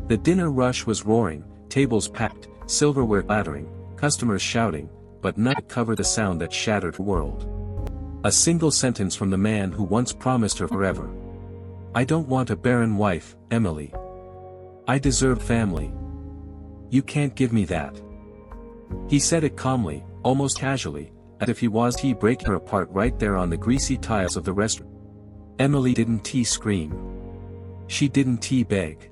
The dinner rush was roaring, tables packed, silverware clattering, customers shouting, but none could cover the sound that shattered her world. A single sentence from the man who once promised her forever. "I don't want a barren wife, Emily. I deserve family. You can't give me that." He said it calmly, almost casually, as if he was breaking her apart right there on the greasy tiles of the restaurant. Emily didn't scream. She didn't beg.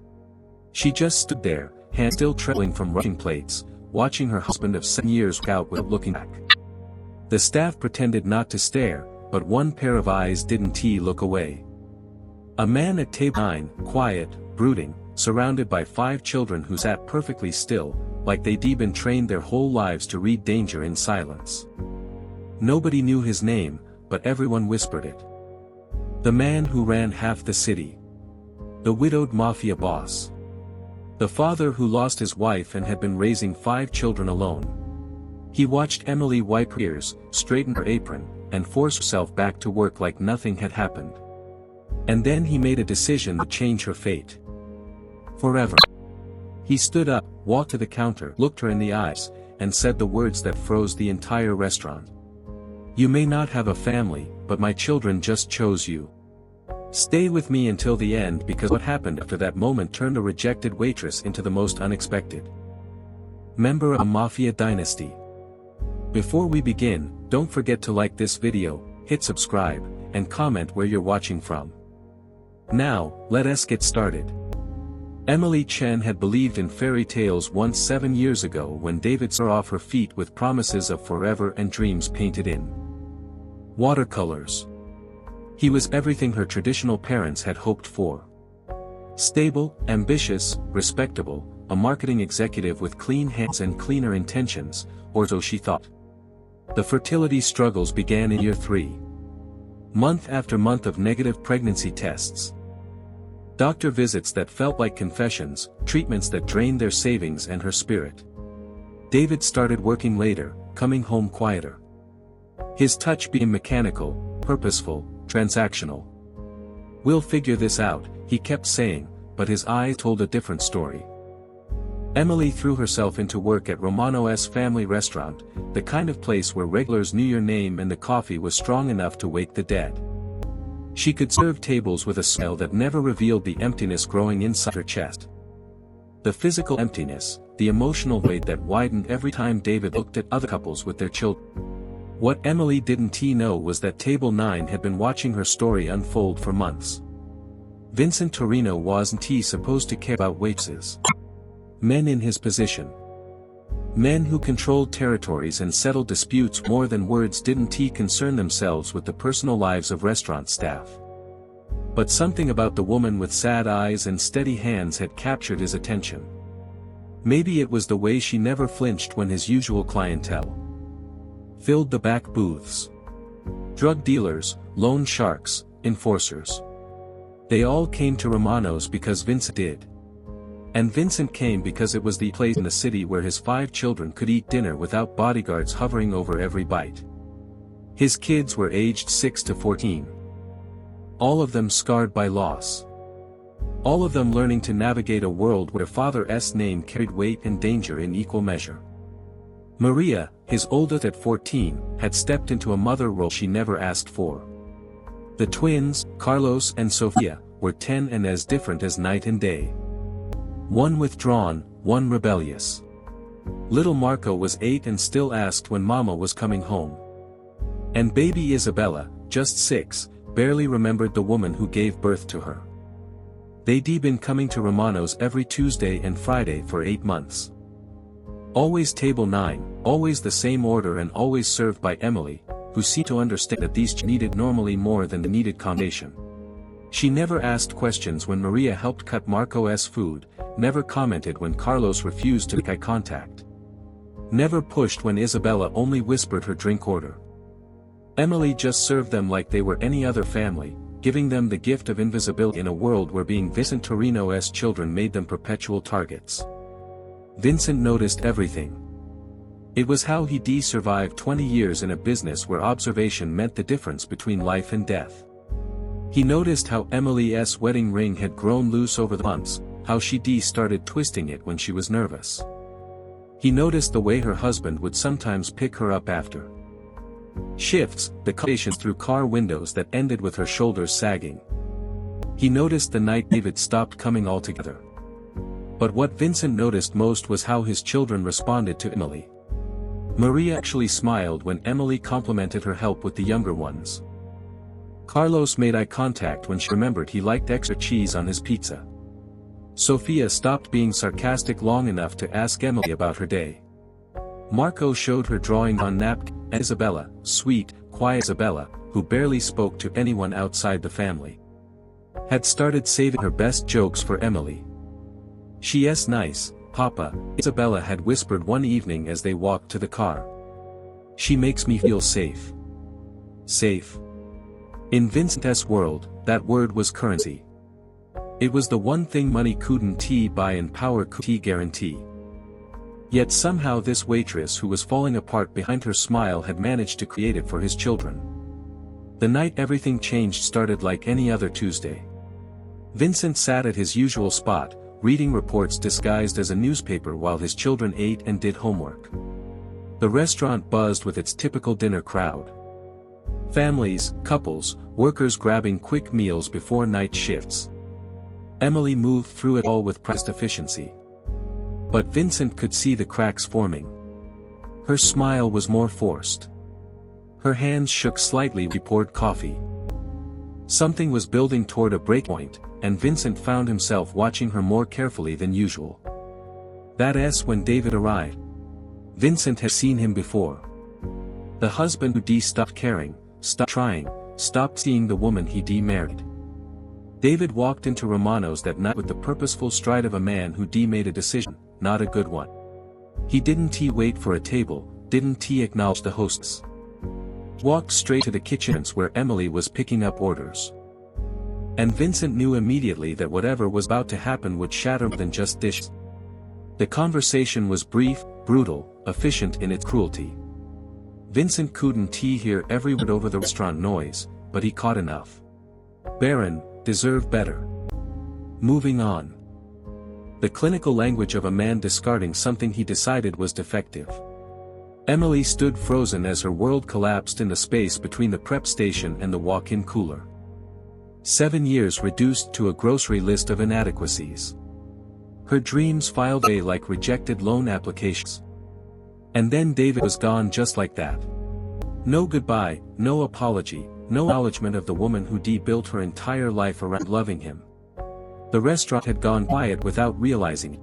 She just stood there, hands still trembling from rushing plates, watching her husband of 7 years walk out without looking back. The staff pretended not to stare, but one pair of eyes didn't look away. A man at table 9, quiet, brooding, surrounded by 5 children who sat perfectly still, like they'd been trained their whole lives to read danger in silence. Nobody knew his name, but everyone whispered it. The man who ran half the city. The widowed Mafia boss. The father who lost his wife and had been raising 5 children alone. He watched Emily wipe her ears, straighten her apron, and force herself back to work like nothing had happened. And then he made a decision to change her fate. Forever. He stood up, walked to the counter, looked her in the eyes, and said the words that froze the entire restaurant. "You may not have a family, but my children just chose you. Stay with me until the end," because what happened after that moment turned a rejected waitress into the most unexpected member of a Mafia dynasty. Before we begin, don't forget to like this video, hit subscribe, and comment where you're watching from. Now, let us get started. Emily Chen had believed in fairy tales once 7 years ago when David saw her off her feet with promises of forever and dreams painted in watercolors. He was everything her traditional parents had hoped for. Stable, ambitious, respectable, a marketing executive with clean hands and cleaner intentions, or so she thought. The fertility struggles began in year 3. Month after month of negative pregnancy tests. Doctor visits that felt like confessions, treatments that drained their savings and her spirit. David started working later, coming home quieter. His touch became mechanical, purposeful, transactional. "We'll figure this out," he kept saying, but his eyes told a different story. Emily threw herself into work at Romano's family restaurant, the kind of place where regulars knew your name and the coffee was strong enough to wake the dead. She could serve tables with a smile that never revealed the emptiness growing inside her chest. The physical emptiness, the emotional void that widened every time David looked at other couples with their children. What Emily didn't know was that Table 9 had been watching her story unfold for months. Vincent Torino wasn't supposed to care about waitresses. Men in his position. Men who controlled territories and settled disputes more than words didn't concern themselves with the personal lives of restaurant staff. But something about the woman with sad eyes and steady hands had captured his attention. Maybe it was the way she never flinched when his usual clientele filled the back booths. Drug dealers, loan sharks, enforcers. They all came to Romano's because Vincent did. And Vincent came because it was the place in the city where his 5 children could eat dinner without bodyguards hovering over every bite. His kids were aged 6 to 14. All of them scarred by loss. All of them learning to navigate a world where father's name carried weight and danger in equal measure. Maria, his oldest at 14, had stepped into a mother role she never asked for. The twins, Carlos and Sofia, were 10 and as different as night and day. One withdrawn, one rebellious. Little Marco was 8 and still asked when Mama was coming home. And baby Isabella, just 6, barely remembered the woman who gave birth to her. They'd been coming to Romano's every Tuesday and Friday for 8 months. Always Table 9, always the same order and always served by Emily, who seemed to understand that these needed normally more than the needed combination. She never asked questions when Maria helped cut Marco's food, never commented when Carlos refused to make eye contact. Never pushed when Isabella only whispered her drink order. Emily just served them like they were any other family, giving them the gift of invisibility in a world where being Vincent Torino's children made them perpetual targets. Vincent noticed everything. It was how he'd survived 20 years in a business where observation meant the difference between life and death. He noticed how Emily's wedding ring had grown loose over the months, how she started twisting it when she was nervous. He noticed the way her husband would sometimes pick her up after shifts, the conversations through car windows that ended with her shoulders sagging. He noticed the night David stopped coming altogether. But what Vincent noticed most was how his children responded to Emily. Maria actually smiled when Emily complimented her help with the younger ones. Carlos made eye contact when she remembered he liked extra cheese on his pizza. Sophia stopped being sarcastic long enough to ask Emily about her day. Marco showed her drawing on napkin, and Isabella, sweet, quiet Isabella, who barely spoke to anyone outside the family, had started saving her best jokes for Emily. "She's nice, Papa," Isabella had whispered one evening as they walked to the car. "She makes me feel safe." Safe. In Vincent's world, that word was currency. It was the one thing money couldn't buy and power couldn't guarantee. Yet somehow this waitress who was falling apart behind her smile had managed to create it for his children. The night everything changed started like any other Tuesday. Vincent sat at his usual spot, reading reports disguised as a newspaper while his children ate and did homework. The restaurant buzzed with its typical dinner crowd. Families, couples, workers grabbing quick meals before night shifts. Emily moved through it all with pressed efficiency. But Vincent could see the cracks forming. Her smile was more forced. Her hands shook slightly as she poured coffee. Something was building toward a breakpoint, and Vincent found himself watching her more carefully than usual. That's when David arrived. Vincent had seen him before. The husband who stopped caring, stopped trying, stopped seeing the woman he married. David walked into Romano's that night with the purposeful stride of a man who made a decision, not a good one. He didn't wait for a table, didn't acknowledge the hostess. Walked straight to the kitchen where Emily was picking up orders. And Vincent knew immediately that whatever was about to happen would shatter more than just dishes. The conversation was brief, brutal, efficient in its cruelty. Vincent couldn't hear every word over the restaurant noise, but he caught enough. Barren deserved better. Moving on. The clinical language of a man discarding something he decided was defective. Emily stood frozen as her world collapsed in the space between the prep station and the walk-in cooler. 7 years reduced to a grocery list of inadequacies. Her dreams filed away like rejected loan applications. And then David was gone just like that. No goodbye, no apology, no acknowledgement of the woman who built her entire life around loving him. The restaurant had gone quiet without realizing it.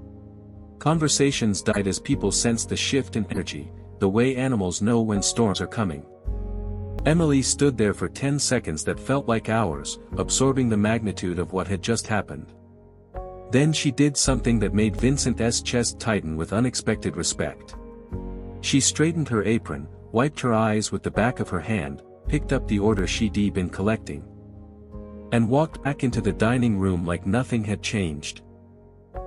Conversations died as people sensed the shift in energy, the way animals know when storms are coming. Emily stood there for 10 seconds that felt like hours, absorbing the magnitude of what had just happened. Then she did something that made Vincent's chest tighten with unexpected respect. She straightened her apron, wiped her eyes with the back of her hand, picked up the order she'd been collecting, and walked back into the dining room like nothing had changed.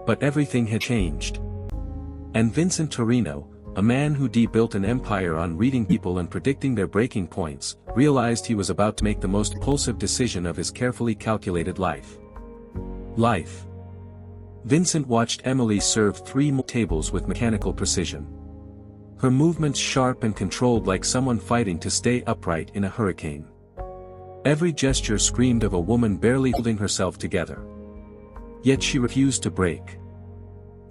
But everything had changed. And Vincent Torino, a man who built an empire on reading people and predicting their breaking points, realized he was about to make the most impulsive decision of his carefully calculated life. Vincent watched Emily serve 3 more tables with mechanical precision. Her movements sharp and controlled like someone fighting to stay upright in a hurricane. Every gesture screamed of a woman barely holding herself together. Yet she refused to break.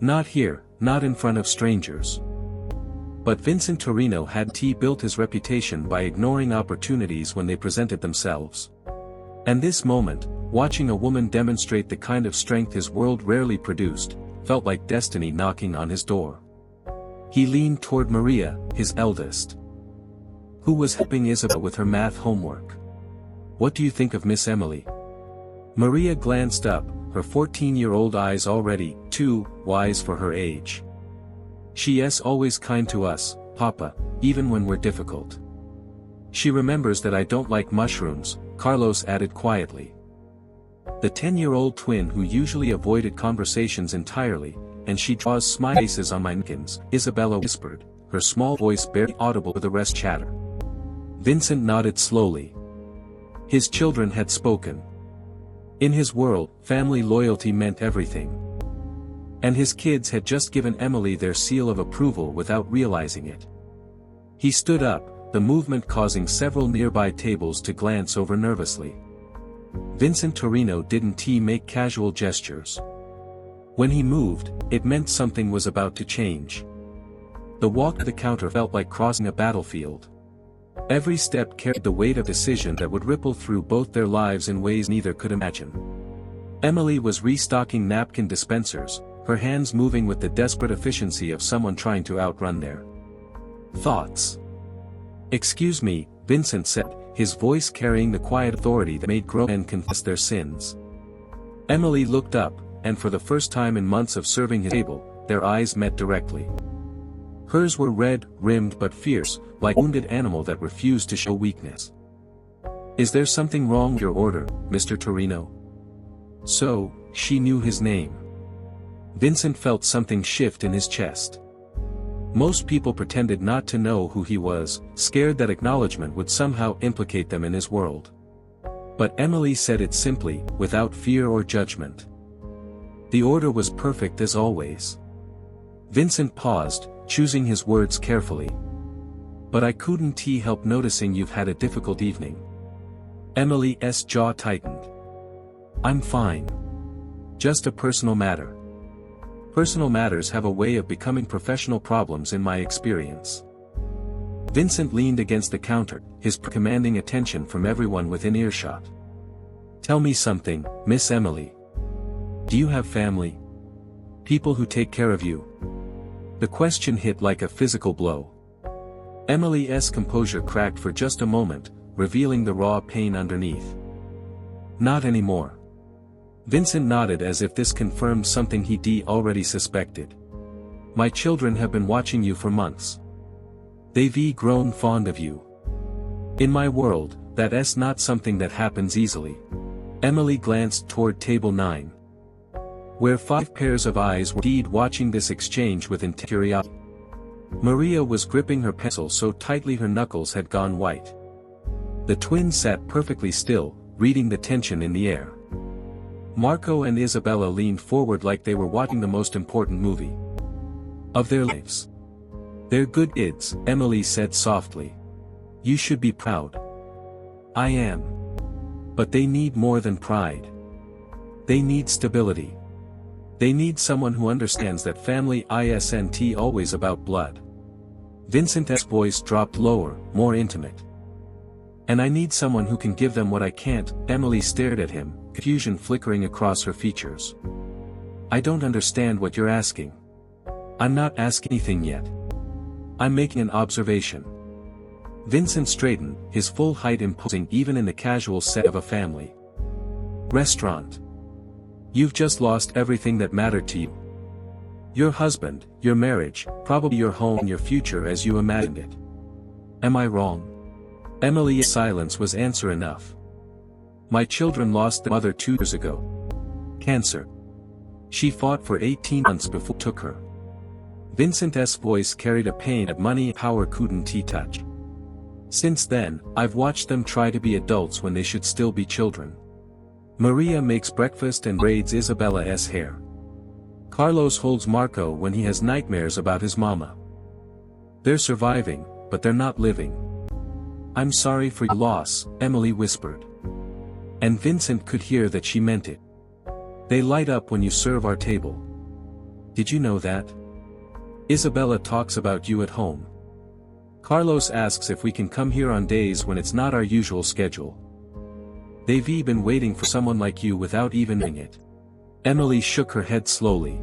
Not here, not in front of strangers. But Vincent Torino had built his reputation by ignoring opportunities when they presented themselves. And this moment, watching a woman demonstrate the kind of strength his world rarely produced, felt like destiny knocking on his door. He leaned toward Maria, his eldest, who was helping Isabel with her math homework. "What do you think of Miss Emily?" Maria glanced up, her 14-year-old eyes already too wise for her age. "She's always kind to us, Papa, even when we're difficult. She remembers that I don't like mushrooms," Carlos added quietly. The 10-year-old twin who usually avoided conversations entirely, "And she draws smiley faces on my napkins," Isabella whispered, her small voice barely audible to the rest chatter. Vincent nodded slowly. His children had spoken. In his world, family loyalty meant everything. And his kids had just given Emily their seal of approval without realizing it. He stood up, the movement causing several nearby tables to glance over nervously. Vincent Torino didn't make casual gestures. When he moved, it meant something was about to change. The walk to the counter felt like crossing a battlefield. Every step carried the weight of decision that would ripple through both their lives in ways neither could imagine. Emily was restocking napkin dispensers, her hands moving with the desperate efficiency of someone trying to outrun their thoughts. "Excuse me," Vincent said, his voice carrying the quiet authority that made grown men confess their sins. Emily looked up, and for the first time in months of serving his table, their eyes met directly. Hers were red-rimmed but fierce, like a wounded animal that refused to show weakness. "Is there something wrong with your order, Mr. Torino?" So, she knew his name. Vincent felt something shift in his chest. Most people pretended not to know who he was, scared that acknowledgement would somehow implicate them in his world. But Emily said it simply, without fear or judgment. The order was perfect as always. Vincent paused, choosing his words carefully. "But I couldn't help noticing you've had a difficult evening." Emily's jaw tightened. "I'm fine. Just a personal matter." Personal matters have a way of becoming professional problems in my experience. Vincent leaned against the counter, his commanding attention from everyone within earshot. "Tell me something, Miss Emily. Do you have family? People who take care of you?" The question hit like a physical blow. Emily's composure cracked for just a moment, revealing the raw pain underneath. "Not anymore." Vincent nodded as if this confirmed something he'd already suspected. "My children have been watching you for months. They've grown fond of you. In my world, that's not something that happens easily." Emily glanced toward table 9. Where 5 pairs of eyes were watching this exchange with intense curiosity. Maria was gripping her pencil so tightly her knuckles had gone white. The twins sat perfectly still, reading the tension in the air. Marco and Isabella leaned forward like they were watching the most important movie of their lives. "They're good kids," Emily said softly. "You should be proud." "I am. But they need more than pride. They need stability. They need someone who understands that family isn't always about blood." Vincent's voice dropped lower, more intimate. "And I need someone who can give them what I can't." Emily stared at him, confusion flickering across her features. "I don't understand what you're asking." "I'm not asking anything yet. I'm making an observation." Vincent straightened, his full height imposing even in the casual set of a family restaurant. "You've just lost everything that mattered to you. Your husband, your marriage, probably your home and your future as you imagined it. Am I wrong?" Emily's silence was answer enough. "My children lost their mother 2 years ago. Cancer. She fought for 18 months before it took her." Vincent's voice carried a pain that money and power couldn't touch. "Since then, I've watched them try to be adults when they should still be children. Maria makes breakfast and braids Isabella's hair. Carlos holds Marco when he has nightmares about his mama. They're surviving, but they're not living." "I'm sorry for your loss," Emily whispered. And Vincent could hear that she meant it. "They light up when you serve our table. Did you know that? Isabella talks about you at home. Carlos asks if we can come here on days when it's not our usual schedule. They've been waiting for someone like you without even knowing it." Emily shook her head slowly.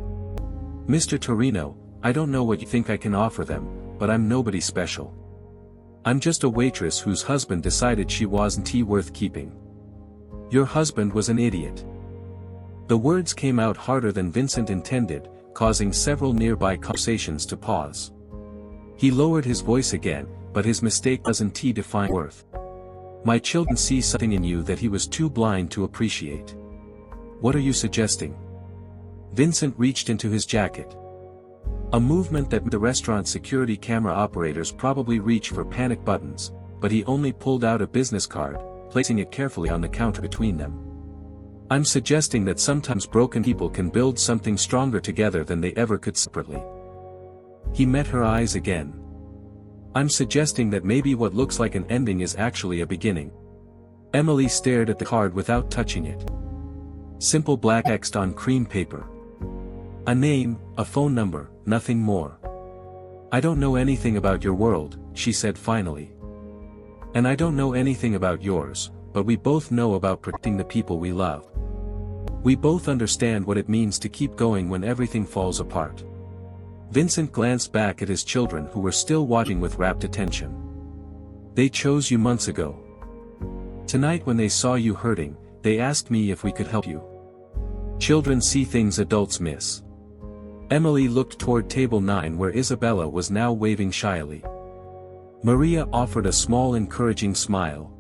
"Mr. Torino, I don't know what you think I can offer them, but I'm nobody special. I'm just a waitress whose husband decided she wasn't worth keeping." "Your husband was an idiot." The words came out harder than Vincent intended, causing several nearby conversations to pause. He lowered his voice again, but his mistake doesn't define worth. "My children see something in you that he was too blind to appreciate." "What are you suggesting?" Vincent reached into his jacket. A movement that made the restaurant security camera operators probably reach for panic buttons, but he only pulled out a business card, placing it carefully on the counter between them. I'm suggesting that sometimes broken people can build something stronger together than they ever could separately. He met her eyes again. I'm suggesting that maybe what looks like an ending is actually a beginning. Emily stared at the card without touching it. Simple black text on cream paper. A name, a phone number, nothing more. I don't know anything about your world, she said finally. And I don't know anything about yours, but we both know about protecting the people we love. We both understand what it means to keep going when everything falls apart. Vincent glanced back at his children who were still watching with rapt attention. They chose you months ago. Tonight when they saw you hurting, they asked me if we could help you. Children see things adults miss. Emily looked toward table 9 where Isabella was now waving shyly. Maria offered a small encouraging smile.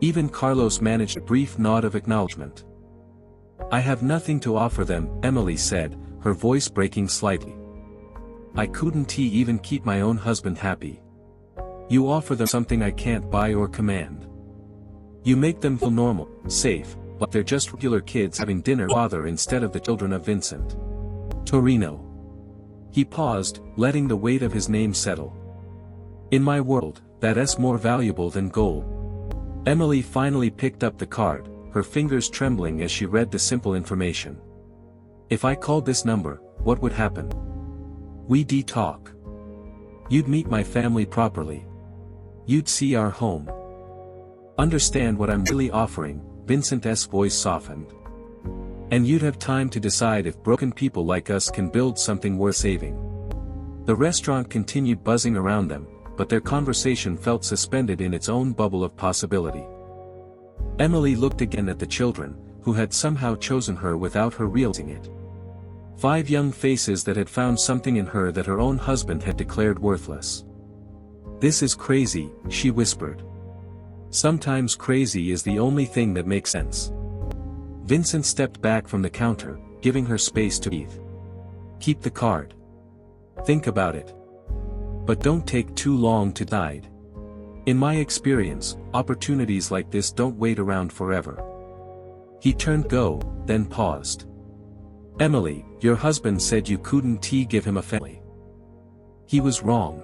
Even Carlos managed a brief nod of acknowledgement. I have nothing to offer them, Emily said, her voice breaking slightly. I couldn't even keep my own husband happy. You offer them something I can't buy or command. You make them feel normal, safe, like they're just regular kids having dinner with father instead of the children of Vincent. Torino. He paused, letting the weight of his name settle. In my world, that's more valuable than gold. Emily finally picked up the card, her fingers trembling as she read the simple information. If I called this number, what would happen? We'd talk. You'd meet my family properly. You'd see our home. Understand what I'm really offering, Vincent's voice softened. And you'd have time to decide if broken people like us can build something worth saving. The restaurant continued buzzing around them, but their conversation felt suspended in its own bubble of possibility. Emily looked again at the children, who had somehow chosen her without her realizing it. 5 young faces that had found something in her that her own husband had declared worthless. This is crazy, she whispered. Sometimes crazy is the only thing that makes sense. Vincent stepped back from the counter, giving her space to breathe. Keep the card. Think about it. But don't take too long to decide. In my experience, opportunities like this don't wait around forever. He turned go, then paused. Emily, your husband said you couldn't give him a family. He was wrong.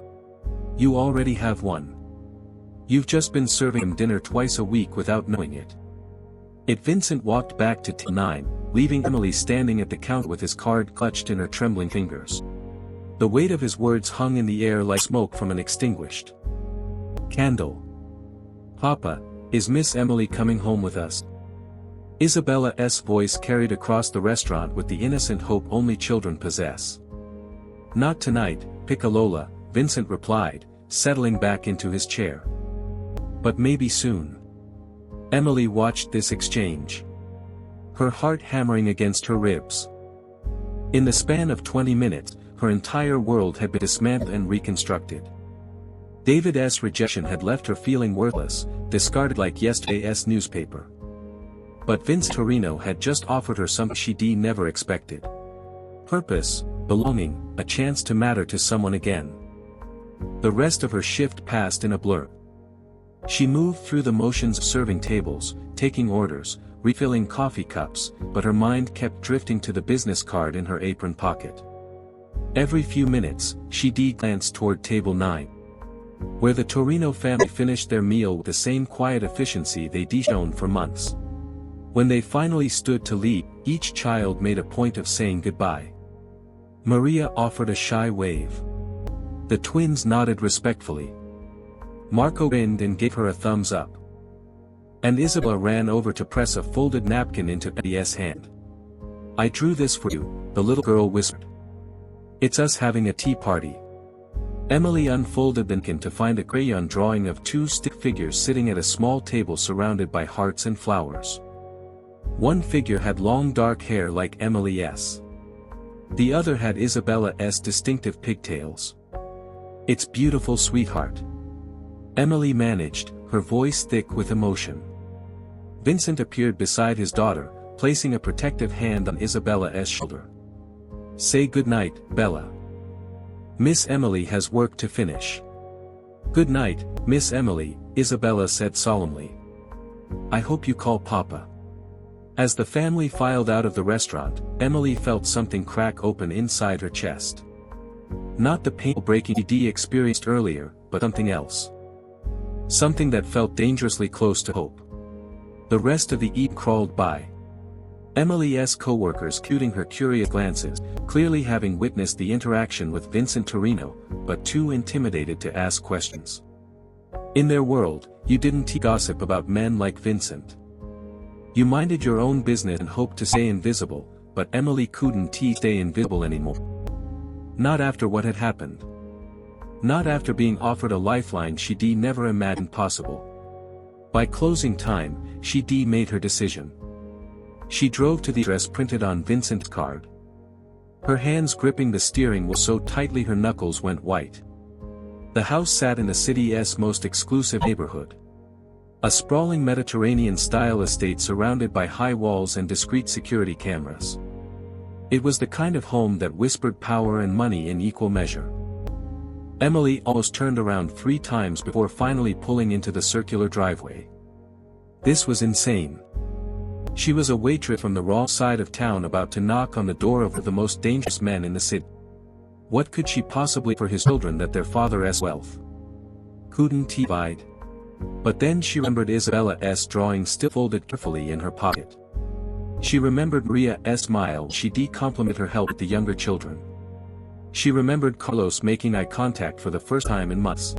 You already have one. You've just been serving him dinner twice a week without knowing it. Vincent walked back to table 9, leaving Emily standing at the counter with his card clutched in her trembling fingers. The weight of his words hung in the air like smoke from an extinguished candle. Papa, is Miss Emily coming home with us? Isabella's voice carried across the restaurant with the innocent hope only children possess. Not tonight, Piccolola, Vincent replied, settling back into his chair. But maybe soon. Emily watched this exchange. Her heart hammering against her ribs. In the span of 20 minutes, her entire world had been dismantled and reconstructed. David's rejection had left her feeling worthless, discarded like yesterday's newspaper. But Vince Torino had just offered her something she'd never expected. Purpose, belonging, a chance to matter to someone again. The rest of her shift passed in a blur. She moved through the motions of serving tables, taking orders, refilling coffee cups, but her mind kept drifting to the business card in her apron pocket. Every few minutes, she'd glance toward table 9. Where the Torino family finished their meal with the same quiet efficiency they'd shown for months. When they finally stood to leave, each child made a point of saying goodbye. Maria offered a shy wave. The twins nodded respectfully. Marco grinned and gave her a thumbs up. And Isabella ran over to press a folded napkin into Eddie's hand. I drew this for you, the little girl whispered. It's us having a tea party. Emily unfolded the napkin to find a crayon drawing of 2 stick figures sitting at a small table surrounded by hearts and flowers. One figure had long dark hair like Emily's. The other had Isabella's distinctive pigtails. It's beautiful, sweetheart. Emily managed, her voice thick with emotion. Vincent appeared beside his daughter, placing a protective hand on Isabella's shoulder. Say goodnight, Bella. Miss Emily has work to finish. Good night, Miss Emily, Isabella said solemnly. I hope you call Papa. As the family filed out of the restaurant, Emily felt something crack open inside her chest. Not the pain-breaking ED experienced earlier, but something else. Something that felt dangerously close to hope. The rest of the evening crawled by. Emily's co-workers shooting her curious glances, clearly having witnessed the interaction with Vincent Torino, but too intimidated to ask questions. In their world, you didn't gossip about men like Vincent. You minded your own business and hoped to stay invisible, but Emily couldn't stay invisible anymore. Not after what had happened. Not after being offered a lifeline she'd never imagined possible. By closing time, she made her decision. She drove to the address printed on Vincent's card. Her hands gripping the steering wheel so tightly her knuckles went white. The house sat in the city's most exclusive neighborhood. A sprawling Mediterranean-style estate surrounded by high walls and discreet security cameras. It was the kind of home that whispered power and money in equal measure. Emily almost turned around 3 times before finally pulling into the circular driveway. This was insane. She was a waitress from the wrong side of town about to knock on the door of the most dangerous man in the city. What could she possibly for his children that their father's wealth couldn't provide? But then she remembered Isabella's drawing still folded carefully in her pocket. She remembered Maria's smile she'd complimented her help with the younger children. She remembered Carlos making eye contact for the first time in months.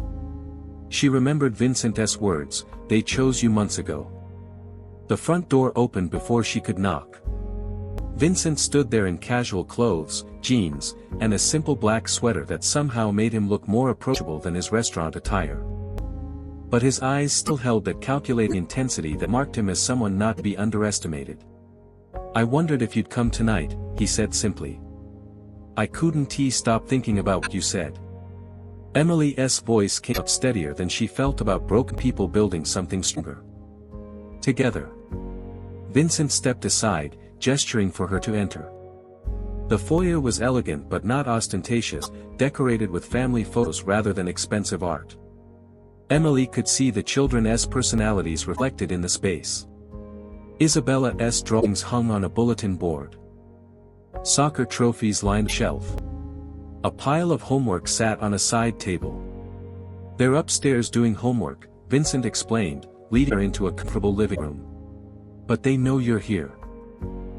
She remembered Vincent's words, "They chose you months ago." The front door opened before she could knock. Vincent stood there in casual clothes, jeans, and a simple black sweater that somehow made him look more approachable than his restaurant attire. But his eyes still held that calculating intensity that marked him as someone not to be underestimated. "I wondered if you'd come tonight," he said simply. "I couldn't stop thinking about what you said." Emily's voice came out steadier than she felt about broken people building something stronger. Together. Vincent stepped aside, gesturing for her to enter. The foyer was elegant but not ostentatious, decorated with family photos rather than expensive art. Emily could see the children's personalities reflected in the space. Isabella's drawings hung on a bulletin board. Soccer trophies lined the shelf. A pile of homework sat on a side table. "They're upstairs doing homework," Vincent explained, leading her into a comfortable living room. "But they know you're here."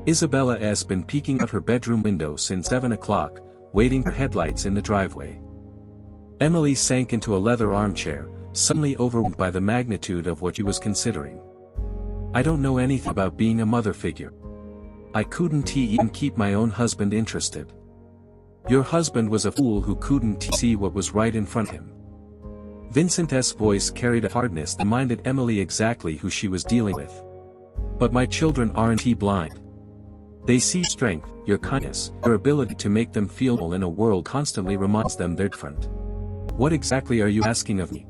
Isabella's been peeking out her bedroom window since 7 o'clock, waiting for headlights in the driveway. Emily sank into a leather armchair, suddenly overwhelmed by the magnitude of what she was considering. "I don't know anything about being a mother figure. I couldn't even keep my own husband interested. Your husband was a fool who couldn't see what was right in front of him." Vincent's voice carried a hardness that reminded Emily exactly who she was dealing with. "But my children aren't blind. They see strength, your kindness, your ability to make them feel whole in a world constantly reminds them they're different. What exactly are you asking of me?"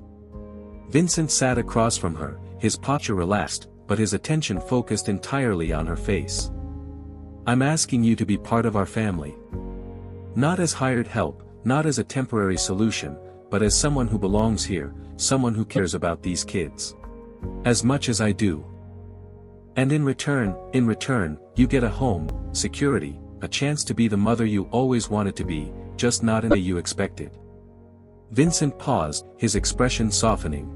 Vincent sat across from her, his posture relaxed, but his attention focused entirely on her face. "I'm asking you to be part of our family. Not as hired help, not as a temporary solution, but as someone who belongs here, someone who cares about these kids. As much as I do. And in return, you get a home, security, a chance to be the mother you always wanted to be, just not in the way you expected." Vincent paused, his expression softening.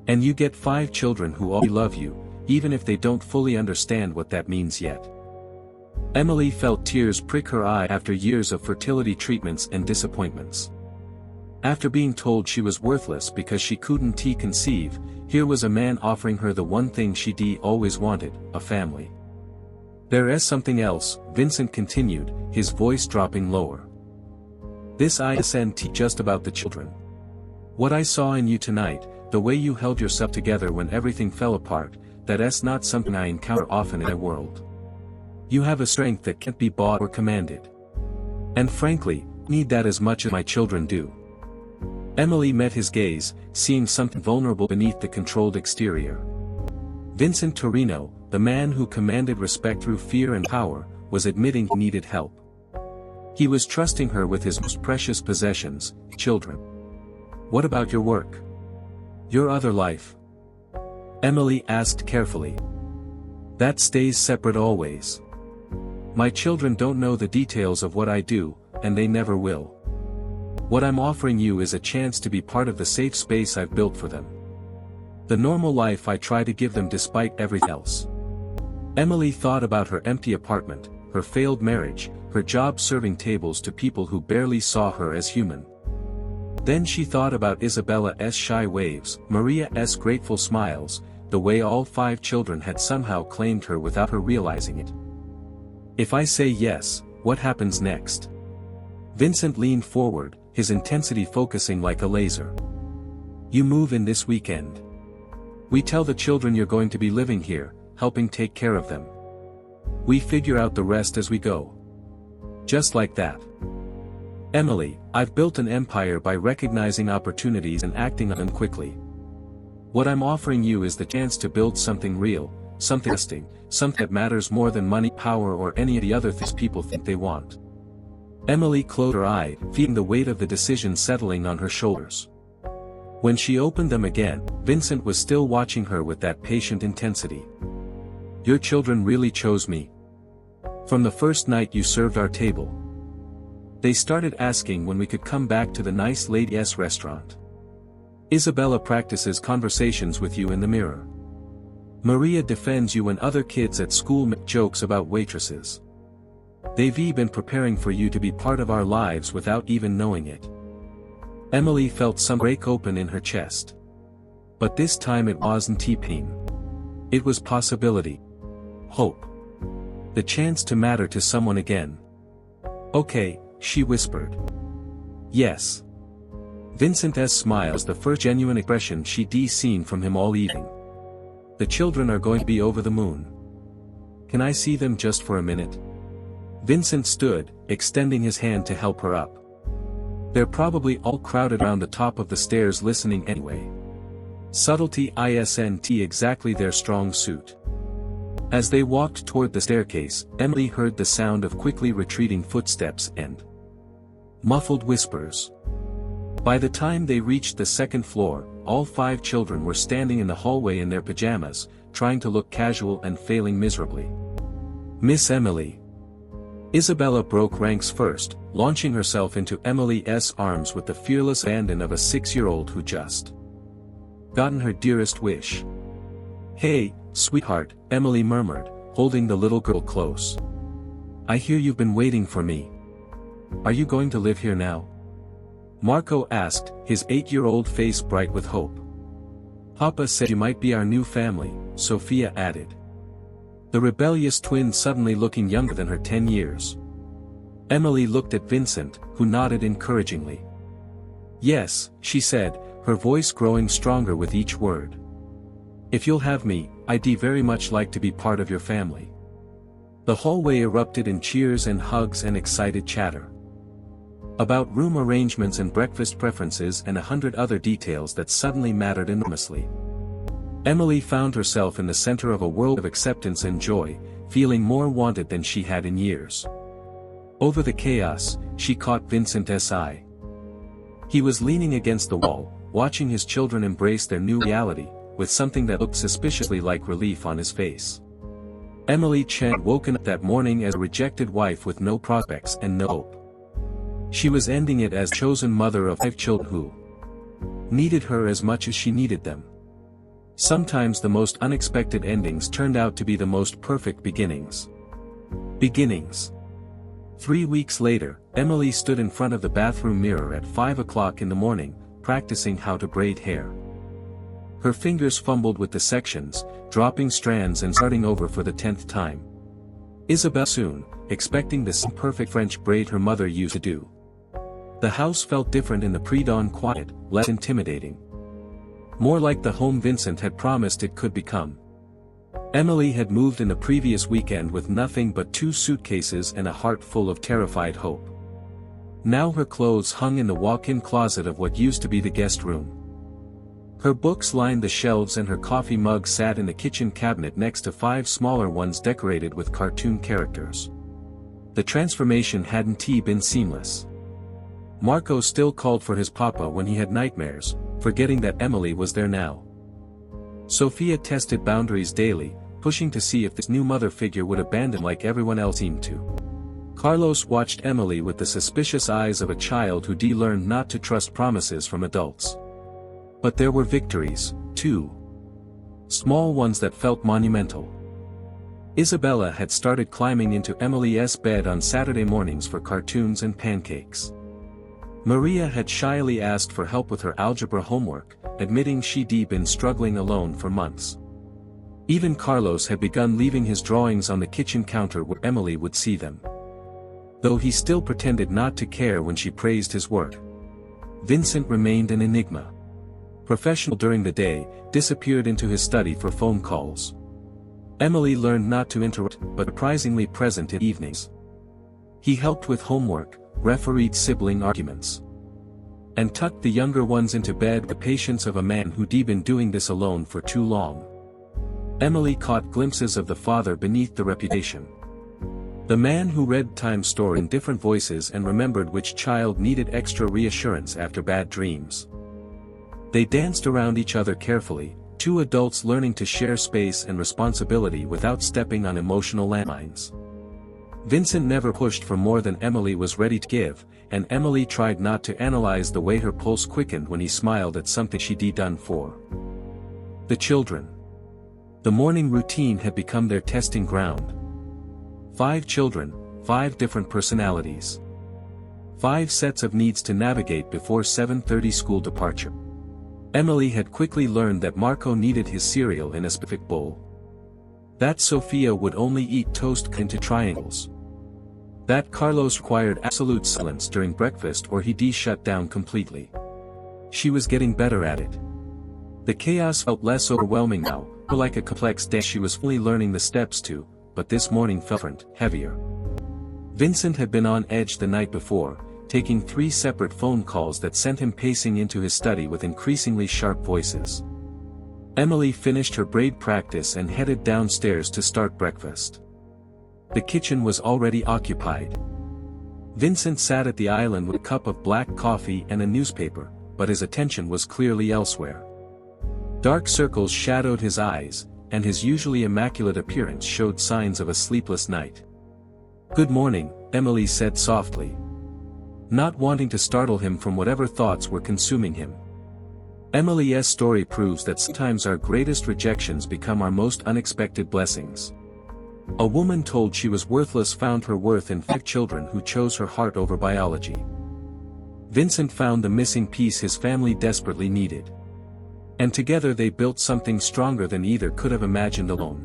"And you get 5 children who all love you, even if they don't fully understand what that means yet." Emily felt tears prick her eye after years of fertility treatments and disappointments. After being told she was worthless because she couldn't conceive, here was a man offering her the one thing she'd always wanted, a family. "There is something else," Vincent continued, his voice dropping lower. "This isn't just about the children. What I saw in you tonight, the way you held yourself together when everything fell apart, that's not something I encounter often in my world. You have a strength that can't be bought or commanded. And frankly, I need that as much as my children do." Emily met his gaze, seeing something vulnerable beneath the controlled exterior. Vincent Torino, the man who commanded respect through fear and power, was admitting he needed help. He was trusting her with his most precious possessions, children. "What about your work? Your other life?" Emily asked carefully. That stays separate always. My children don't know the details of what I do, and they never will. What I'm offering you is a chance to be part of the safe space I've built for them. The normal life I try to give them despite everything else. Emily thought about her empty apartment, her failed marriage, her job serving tables to people who barely saw her as human. Then she thought about Isabella's shy waves, Maria's grateful smiles, the way all 5 children had somehow claimed her without her realizing it. If I say yes, what happens next? Vincent leaned forward, his intensity focusing like a laser. You move in this weekend. We tell the children you're going to be living here, helping take care of them. We figure out the rest as we go. Just like that. Emily, I've built an empire by recognizing opportunities and acting on them quickly. What I'm offering you is the chance to build something real, something lasting, something that matters more than money, power, or any of the other things people think they want. Emily closed her eyes, feeling the weight of the decision settling on her shoulders. When she opened them again, Vincent was still watching her with that patient intensity. Your children really chose me. From the first night you served our table. They started asking when we could come back to the nice lady's restaurant. Isabella practices conversations with you in the mirror. Maria defends you when other kids at school make jokes about waitresses. They've been preparing for you to be part of our lives without even knowing it. Emily felt some break open in her chest. But this time it wasn't pain. It was possibility. Hope. The chance to matter to someone again. Okay, she whispered. Yes. Vincent's smile was the first genuine expression she'd seen from him all evening. The children are going to be over the moon. Can I see them just for a minute? Vincent stood, extending his hand to help her up. They're probably all crowded around the top of the stairs listening anyway. Subtlety isn't exactly their strong suit. As they walked toward the staircase, Emily heard the sound of quickly retreating footsteps and muffled whispers. By the time they reached the second floor, all 5 children were standing in the hallway in their pajamas, trying to look casual and failing miserably. Miss Emily. Isabella broke ranks first, launching herself into Emily's arms with the fearless abandon of a 6-year-old who just gotten her dearest wish. Hey, sweetheart, Emily murmured, holding the little girl close. I hear you've been waiting for me. Are you going to live here now? Marco asked, his 8-year-old face bright with hope. Papa said you might be our new family, Sophia added. The rebellious twin suddenly looking younger than her 10 years. Emily looked at Vincent, who nodded encouragingly. Yes, she said, her voice growing stronger with each word. If you'll have me, I'd very much like to be part of your family. The hallway erupted in cheers and hugs and excited chatter. About room arrangements and breakfast preferences and 100 other details that suddenly mattered enormously. Emily found herself in the center of a world of acceptance and joy, feeling more wanted than she had in years. Over the chaos, she caught Vincent's eye. He was leaning against the wall, watching his children embrace their new reality, with something that looked suspiciously like relief on his face. Emily had woken up that morning as a rejected wife with no prospects and no hope. She was ending it as chosen mother of 5 children who needed her as much as she needed them. Sometimes the most unexpected endings turned out to be the most perfect beginnings. 3 weeks later, Emily stood in front of the bathroom mirror at 5 o'clock in the morning, practicing how to braid hair. Her fingers fumbled with the sections, dropping strands and starting over for the 10th time. Isabella soon, expecting the same perfect French braid her mother used to do. The house felt different in the pre-dawn quiet, less intimidating. More like the home Vincent had promised it could become. Emily had moved in the previous weekend with nothing but 2 suitcases and a heart full of terrified hope. Now her clothes hung in the walk-in closet of what used to be the guest room. Her books lined the shelves and her coffee mug sat in the kitchen cabinet next to 5 smaller ones decorated with cartoon characters. The transformation hadn't been seamless. Marco still called for his papa when he had nightmares, forgetting that Emily was there now. Sophia tested boundaries daily, pushing to see if this new mother figure would abandon like everyone else seemed to. Carlos watched Emily with the suspicious eyes of a child who learned not to trust promises from adults. But there were victories, too. Small ones that felt monumental. Isabella had started climbing into Emily's bed on Saturday mornings for cartoons and pancakes. Maria had shyly asked for help with her algebra homework, admitting she'd been struggling alone for months. Even Carlos had begun leaving his drawings on the kitchen counter where Emily would see them. Though he still pretended not to care when she praised his work. Vincent remained an enigma. Professional during the day, disappeared into his study for phone calls. Emily learned not to interrupt, but surprisingly present in evenings. He helped with homework, refereed sibling arguments, and tucked the younger ones into bed with the patience of a man who'd been doing this alone for too long. Emily caught glimpses of the father beneath the reputation. The man who read time story in different voices and remembered which child needed extra reassurance after bad dreams. They danced around each other carefully, two adults learning to share space and responsibility without stepping on emotional landmines. Vincent never pushed for more than Emily was ready to give, and Emily tried not to analyze the way her pulse quickened when he smiled at something she'd done for the children. The morning routine had become their testing ground. 5 children, 5 different personalities. 5 sets of needs to navigate before 7:30 school departure. Emily had quickly learned that Marco needed his cereal in a specific bowl. That Sophia would only eat toast into triangles. That Carlos required absolute silence during breakfast or he'd shut down completely. She was getting better at it. The chaos felt less overwhelming now, more like a complex dance she was fully learning the steps to, but this morning felt different, heavier. Vincent had been on edge the night before, taking 3 separate phone calls that sent him pacing into his study with increasingly sharp voices. Emily finished her braid practice and headed downstairs to start breakfast. The kitchen was already occupied. Vincent sat at the island with a cup of black coffee and a newspaper, but his attention was clearly elsewhere. Dark circles shadowed his eyes, and his usually immaculate appearance showed signs of a sleepless night. "Good morning," Emily said softly, not wanting to startle him from whatever thoughts were consuming him. Emily's story proves that sometimes our greatest rejections become our most unexpected blessings. A woman told she was worthless found her worth in 5 children who chose her heart over biology. Vincent found the missing piece his family desperately needed. And together they built something stronger than either could have imagined alone.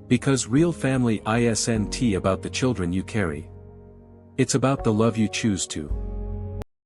Because real family isn't about the children you carry. It's about the love you choose to.